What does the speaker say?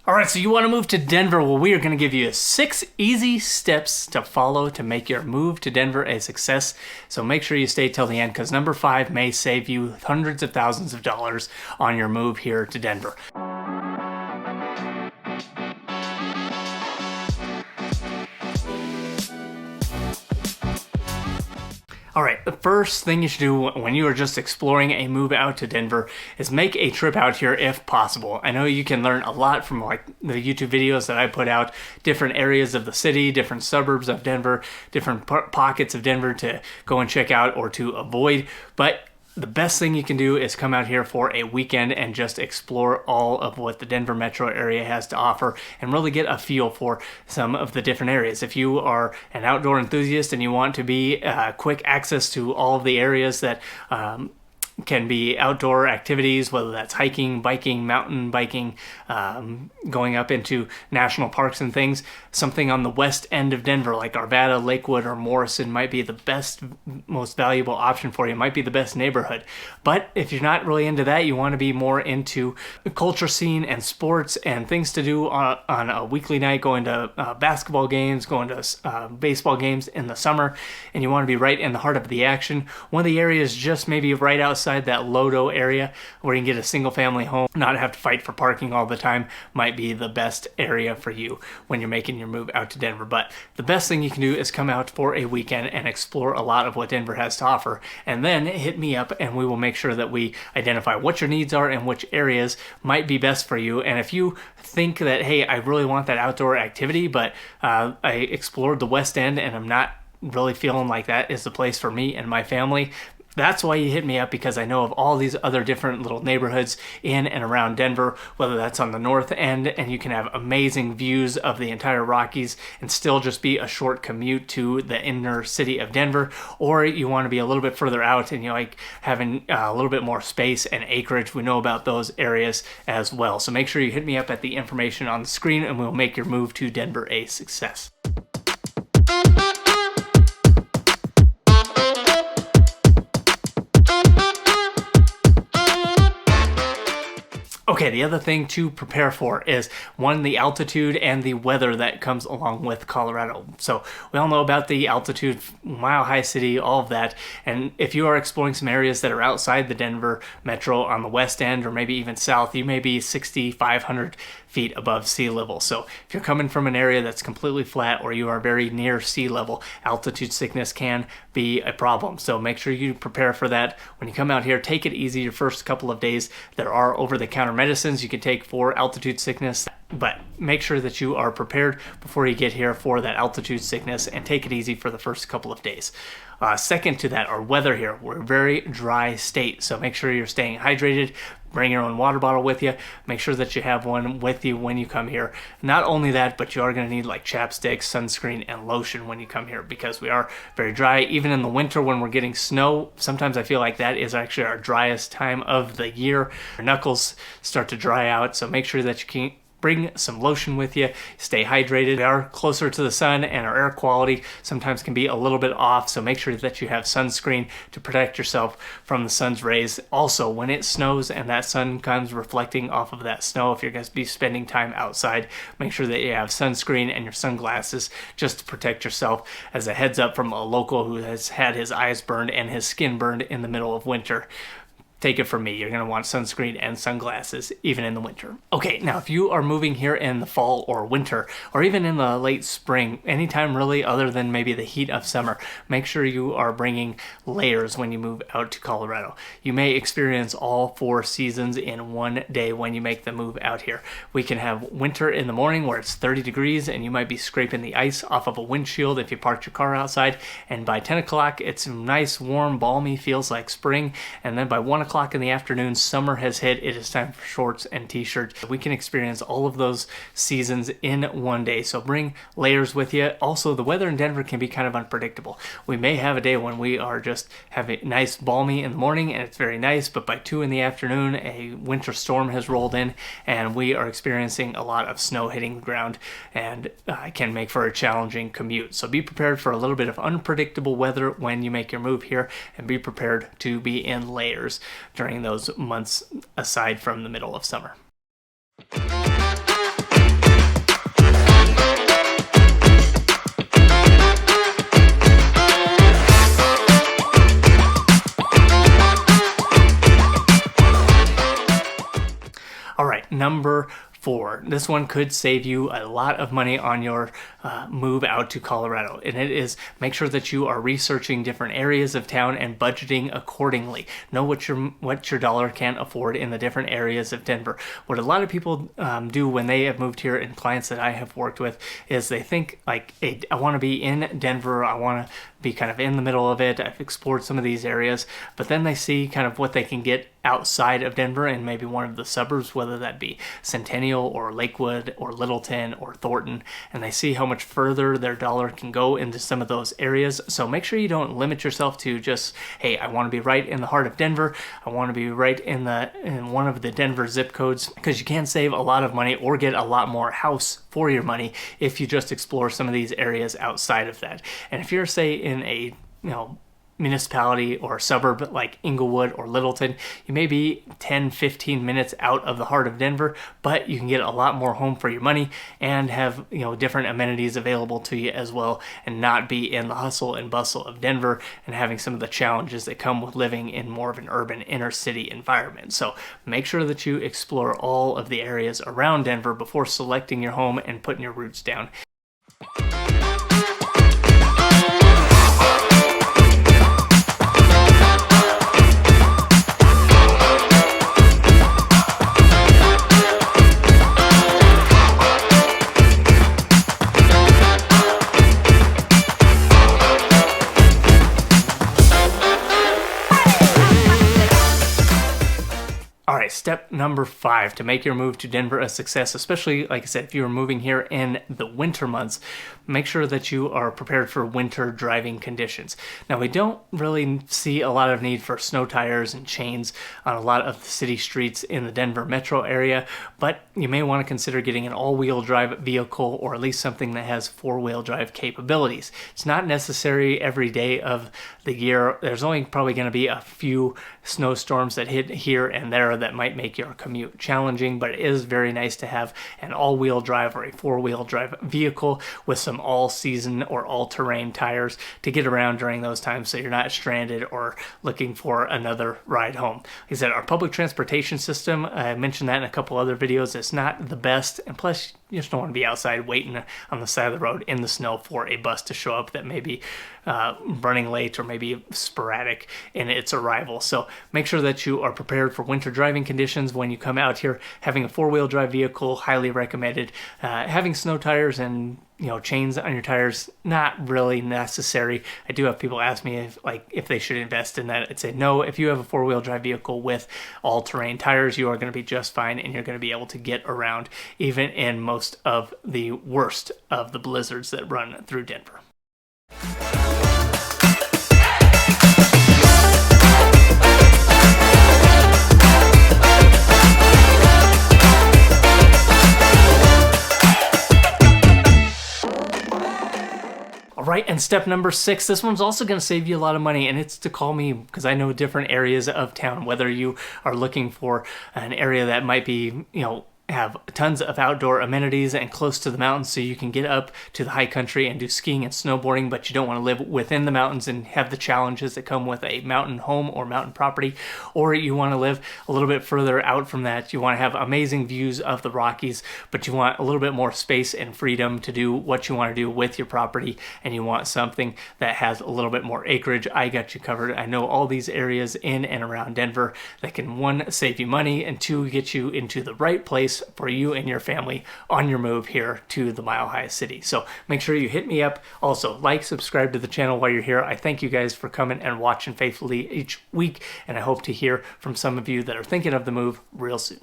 All right, so you want to move to Denver? Well, we are going to give you 6 easy steps to follow to make your move to Denver a success. So make sure you stay till the end because number 5 may save you hundreds of thousands of dollars on your move here to Denver. All right, the first thing you should do when you are just exploring a move out to Denver is make a trip out here if possible. I know you can learn a lot from like the YouTube videos that I put out, different areas of the city, different suburbs of Denver, different pockets of Denver to go and check out or to avoid, but the best thing you can do is come out here for a weekend and just explore all of what the Denver metro area has to offer and really get a feel for some of the different areas. If you are an outdoor enthusiast and you want to be quick access to all of the areas that can be outdoor activities, whether that's hiking, biking, mountain biking, going up into national parks and things. Something on the west end of Denver like Arvada, Lakewood, or Morrison might be the best, most valuable option for you. It might be the best neighborhood. But if you're not really into that, you want to be more into the culture scene and sports and things to do on a weekly night, going to basketball games, going to baseball games in the summer, and you want to be right in the heart of the action. One of the areas just maybe right outside that Lodo area where you can get a single family home, not have to fight for parking all the time, might be the best area for you when you're making your move out to Denver. But the best thing you can do is come out for a weekend and explore a lot of what Denver has to offer, and then hit me up and we will make sure that we identify what your needs are and which areas might be best for you. And if you think that, hey, I really want that outdoor activity, but I explored the West End and I'm not really feeling like that is the place for me and my family, that's why you hit me up, because I know of all these other different little neighborhoods in and around Denver, whether that's on the north end and you can have amazing views of the entire Rockies and still just be a short commute to the inner city of Denver, or you want to be a little bit further out and you like having a little bit more space and acreage. We know about those areas as well. So make sure you hit me up at the information on the screen and we'll make your move to Denver a success. Okay, the other thing to prepare for is, one, the altitude and the weather that comes along with Colorado. So we all know about the altitude, Mile High City, all of that. And if you are exploring some areas that are outside the Denver metro on the west end or maybe even south, you may be 6,500 feet above sea level. So if you're coming from an area that's completely flat or you are very near sea level, altitude sickness can be a problem. So make sure you prepare for that. When you come out here, take it easy your first couple of days. There are over-the-counter medicines you can take for altitude sickness, but make sure that you are prepared before you get here for that altitude sickness and take it easy for the first couple of days. Second to that, our weather here. We're a very dry state, so make sure you're staying hydrated. Bring your own water bottle with you. Make sure that you have one with you when you come here. Not only that, but you are going to need like chapstick, sunscreen, and lotion when you come here because we are very dry. Even in the winter when we're getting snow, sometimes I feel like that is actually our driest time of the year. Our knuckles start to dry out, so make sure that you can bring some lotion with you, stay hydrated. We are closer to the sun and our air quality sometimes can be a little bit off, so make sure that you have sunscreen to protect yourself from the sun's rays. Also, when it snows and that sun comes reflecting off of that snow, if you're going to be spending time outside, make sure that you have sunscreen and your sunglasses just to protect yourself, as a heads up from a local who has had his eyes burned and his skin burned in the middle of winter. Take it from me, you're going to want sunscreen and sunglasses even in the winter. Okay, now if you are moving here in the fall or winter, or even in the late spring, anytime really other than maybe the heat of summer, make sure you are bringing layers when you move out to Colorado. You may experience all 4 seasons in one day when you make the move out here. We can have winter in the morning where it's 30 degrees and you might be scraping the ice off of a windshield if you parked your car outside, and by 10 o'clock it's nice, warm, balmy, feels like spring, and then by 1 o'clock in the afternoon, summer has hit. It is time for shorts and t-shirts. We can experience all of those seasons in one day, so bring layers with you. Also, the weather in Denver can be kind of unpredictable. We may have a day when we are just having nice balmy in the morning and it's very nice, but by 2 in the afternoon a winter storm has rolled in and we are experiencing a lot of snow hitting the ground, and can make for a challenging commute. So be prepared for a little bit of unpredictable weather when you make your move here, and be prepared to be in layers during those months aside from the middle of summer. number 4. This one could save you a lot of money on your move out to Colorado, and it is make sure that you are researching different areas of town and budgeting accordingly. Know what your dollar can afford in the different areas of Denver. What a lot of people do when they have moved here, and clients that I have worked with, is they think like, hey, I want to be in Denver, I want to be kind of in the middle of it, I've explored some of these areas, but then they see kind of what they can get outside of Denver and maybe one of the suburbs, whether that be Centennial or Lakewood or Littleton or Thornton, and they see how much further their dollar can go into some of those areas. So make sure you don't limit yourself to just, hey, I want to be right in the heart of Denver, I want to be right in one of the Denver zip codes, because you can save a lot of money or get a lot more house for your money if you just explore some of these areas outside of that. And if you're, say, in a municipality or suburb like Inglewood or Littleton, you may be 10-15 minutes out of the heart of Denver, but you can get a lot more home for your money and have different amenities available to you as well, and not be in the hustle and bustle of Denver and having some of the challenges that come with living in more of an urban inner city environment. So make sure that you explore all of the areas around Denver before selecting your home and putting your roots down. All right, step number 5 to make your move to Denver a success, especially, like I said, if you are moving here in the winter months, make sure that you are prepared for winter driving conditions. Now, we don't really see a lot of need for snow tires and chains on a lot of the city streets in the Denver metro area, but you may want to consider getting an all-wheel drive vehicle, or at least something that has 4-wheel drive capabilities. It's not necessary every day of the year. There's only probably going to be a few snowstorms that hit here and there that might make your commute challenging, but it is very nice to have an all-wheel drive or a 4-wheel drive vehicle with some all-season or all-terrain tires to get around during those times, so you're not stranded or looking for another ride home. Like I said, our public transportation system, I mentioned that in a couple other videos, it's not the best, and plus you just don't want to be outside waiting on the side of the road in the snow for a bus to show up that may be running late or maybe sporadic in its arrival. So make sure that you are prepared for winter driving conditions when you come out here. Having a 4-wheel drive vehicle, highly recommended. Having snow tires and chains on your tires, not really necessary. I do have people ask me if they should invest in that. I'd say no. If you have a 4-wheel drive vehicle with all-terrain tires, you are going to be just fine, and you're going to be able to get around even in most of the worst of the blizzards that run through Denver. All right, and step number 6, this one's also going to save you a lot of money, and it's to call me, because I know different areas of town, whether you are looking for an area that might be, have tons of outdoor amenities and close to the mountains, so you can get up to the high country and do skiing and snowboarding, but you don't want to live within the mountains and have the challenges that come with a mountain home or mountain property, or you want to live a little bit further out from that. You want to have amazing views of the Rockies, but you want a little bit more space and freedom to do what you want to do with your property, and you want something that has a little bit more acreage. I got you covered. I know all these areas in and around Denver that can, 1, save you money, and 2, get you into the right place for you and your family on your move here to the Mile High City. So make sure you hit me up. Also, subscribe to the channel while you're here. I thank you guys for coming and watching faithfully each week, and I hope to hear from some of you that are thinking of the move real soon.